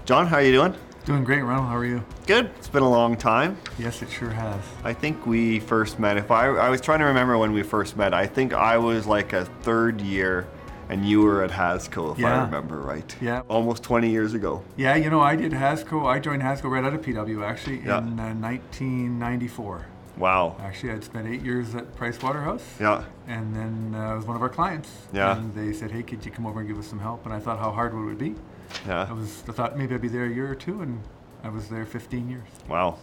John, how are you doing? Doing great, Ronald. How are you? Good. It's been a long time. Yes, it sure has. I think we first met, I was trying to remember when we first met. I think I was like a third year and you were at Hasco, if I remember right. Yeah. Almost 20 years ago. Yeah, I did Hasco. I joined Hasco right out of PW, actually, in 1994. Wow. Actually, I'd spent 8 years at Price Waterhouse. Yeah. And then I was one of our clients. Yeah. And they said, hey, could you come over and give us some help? And I thought how hard would it be? Yeah. I thought maybe I'd be there a year or two, and I was there 15 years. Wow.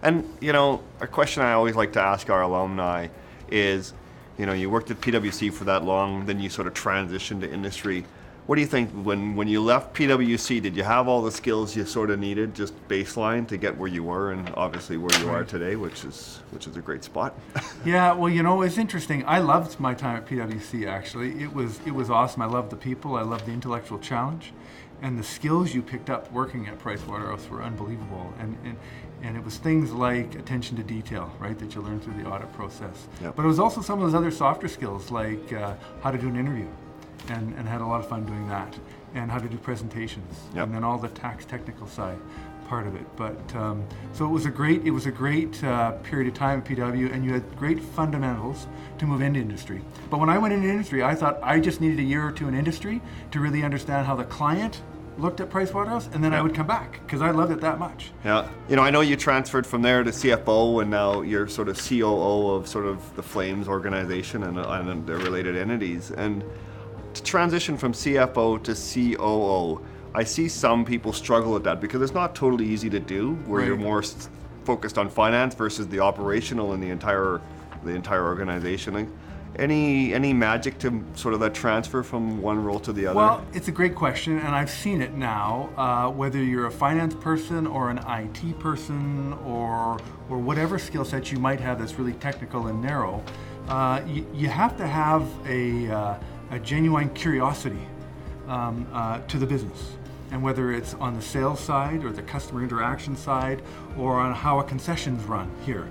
And, a question I always like to ask our alumni is, you worked at PwC for that long, then you sort of transitioned to industry. What do you think, when you left PwC, did you have all the skills you sort of needed, just baseline, to get where you were and obviously where you are today, which is a great spot? Yeah, well, it's interesting. I loved my time at PwC, actually. It was awesome. I loved the people. I loved the intellectual challenge. And the skills you picked up working at Price Waterhouse were unbelievable. And it was things like attention to detail, right, that you learn through the audit process. Yep. But it was also some of those other softer skills, like how to do an interview, and had a lot of fun doing that, and how to do presentations, Yep. and then all the tax technical side part of it. But so it was a great period of time at PW, and you had great fundamentals to move into industry. But when I went into industry, I thought I just needed a year or two in industry to really understand how the client looked at Price Waterhouse, and then I would come back because I loved it that much. Yeah. I know you transferred from there to CFO, and now you're sort of COO of sort of the Flames organization and the related entities. And to transition from CFO to COO, I see some people struggle with that because it's not totally easy to do, where you're more focused on finance versus the operational and the entire organization. Like, any magic to sort of that transfer from one role to the other? Well, it's a great question, and I've seen it now. Whether you're a finance person or an IT person or whatever skill set you might have that's really technical and narrow, you have to have a genuine curiosity to the business. And whether it's on the sales side or the customer interaction side or on how a concession's run here.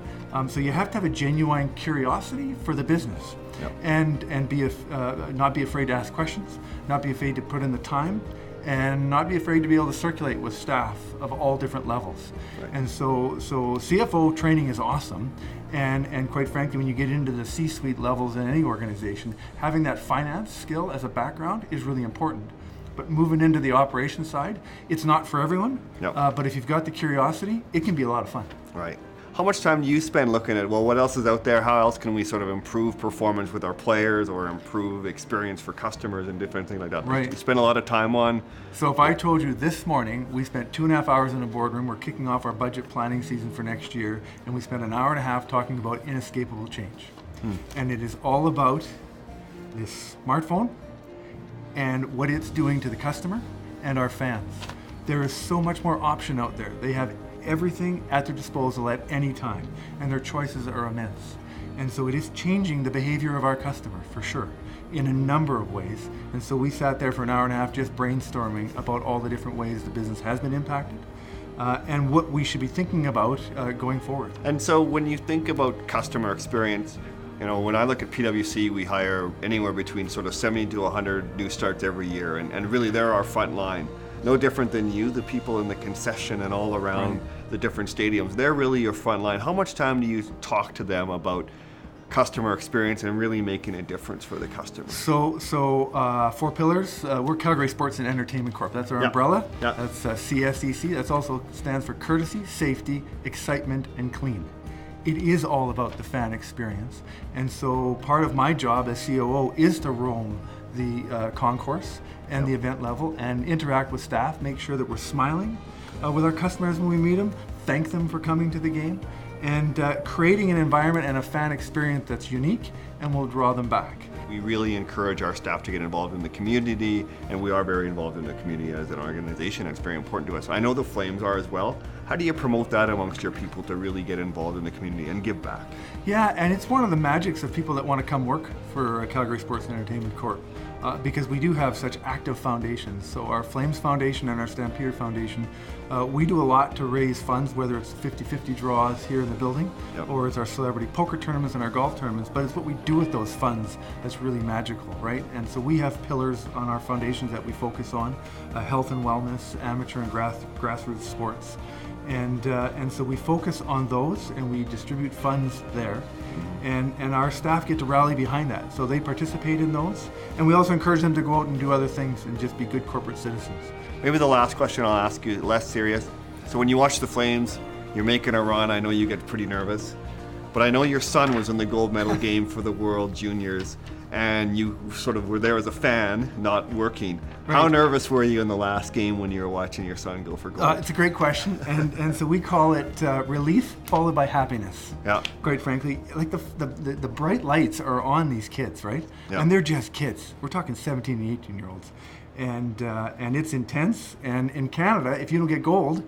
So you have to have a genuine curiosity for the business. Yep. And not be afraid to ask questions, not be afraid to put in the time, and not be afraid to be able to circulate with staff of all different levels. Right. And so CFO training is awesome, and quite frankly, when you get into the C-suite levels in any organization, having that finance skill as a background is really important. But moving into the operations side, it's not for everyone. Yep. But if you've got the curiosity, it can be a lot of fun. Right. How much time do you spend looking at, well, what else is out there? How else can we sort of improve performance with our players or improve experience for customers and different things like that? Right. You spend a lot of time on. So if I told you this morning, we spent 2.5 hours in a boardroom, we're kicking off our budget planning season for next year, and we spent an hour and a half talking about inescapable change. And it is all about this smartphone and what it's doing to the customer and our fans. There is so much more option out there. They have everything at their disposal at any time, and their choices are immense. And so it is changing the behavior of our customer, for sure, in a number of ways. And so we sat there for an hour and a half just brainstorming about all the different ways the business has been impacted, and what we should be thinking about going forward. And so when you think about customer experience, when I look at PwC, we hire anywhere between sort of 70 to 100 new starts every year, and really they're our front line. No different than you, the people in the concession and all around the different stadiums. They're really your front line. How much time do you talk to them about customer experience and really making a difference for the customer? So 4 pillars. We're Calgary Sports and Entertainment Corp. That's our umbrella. Yeah. That's CSEC. That also stands for courtesy, safety, excitement, and clean. It is all about the fan experience. And so part of my job as COO is to roam the concourse and the event level and interact with staff, make sure that we're smiling with our customers when we meet them, thank them for coming to the game, and creating an environment and a fan experience that's unique and will draw them back. We really encourage our staff to get involved in the community, and we are very involved in the community as an organization. It's very important to us. I know the Flames are as well. How do you promote that amongst your people to really get involved in the community and give back? Yeah, and it's one of the magics of people that want to come work for Calgary Sports and Entertainment Corp. because we do have such active foundations. So our Flames Foundation and our Stampede Foundation, we do a lot to raise funds, whether it's 50-50 draws here in the building, Yep. or it's our celebrity poker tournaments and our golf tournaments, but it's what we do with those funds that's really magical, right? And so we have pillars on our foundations that we focus on, health and wellness, amateur and grassroots sports. And so we focus on those and we distribute funds there. And our staff get to rally behind that. So they participate in those. And we also encourage them to go out and do other things and just be good corporate citizens. Maybe the last question I'll ask you, less serious. So when you watch the Flames, you're making a run, I know you get pretty nervous. But I know your son was in the gold medal game for the World Juniors, and you sort of were there as a fan, not working. Right. How nervous were you in the last game when you were watching your son go for gold? It's a great question, and so we call it relief followed by happiness. Yeah. Quite frankly, like the bright lights are on these kids, right? Yeah. And they're just kids. We're talking 17 and 18-year-olds, and it's intense. And in Canada, if you don't get gold,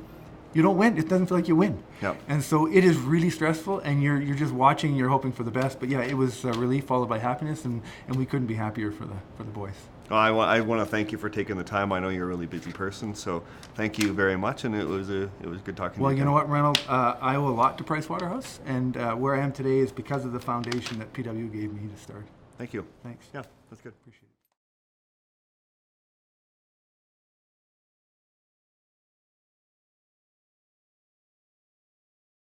you don't win. It doesn't feel like you win. Yep. And so it is really stressful, and you're just watching, you're hoping for the best. But yeah, it was relief followed by happiness, and we couldn't be happier for the boys. Well, I want to thank you for taking the time. I know you're a really busy person, so thank you very much, and it was good talking to you. Well, you know what, Reynolds? I owe a lot to Pricewaterhouse, and where I am today is because of the foundation that PW gave me to start. Thank you. Thanks. Yeah, that's good. Appreciate it.